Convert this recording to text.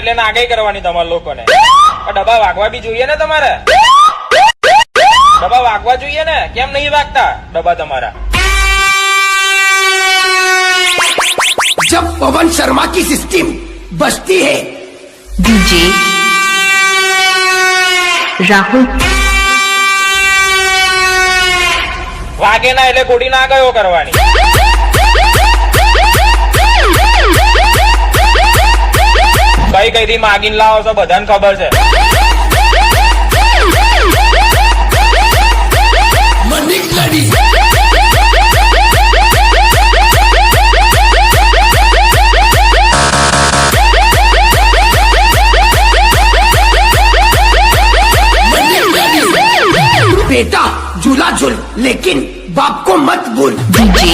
એટલે નાગાઈ કરવાની તમારા લોકોને. ડબ્બા વાગવા બી જોઈએ ને તમારે. ડબ્બા વાગવા જોઈએ ને, કેમ નહીં વાગતા ડબ્બા તમારા? जब पवन शर्मा की सिस्टम बजती है डीजे राहुल વાગે ના એટલે ગોળી ના ગયો કરવાની. કઈ કઈ થી માગીને લાવો છો બધાને ખબર છે. मनिक लड़ी बेटा झूला झूल लेकिन बाप को मत भूल। डीजे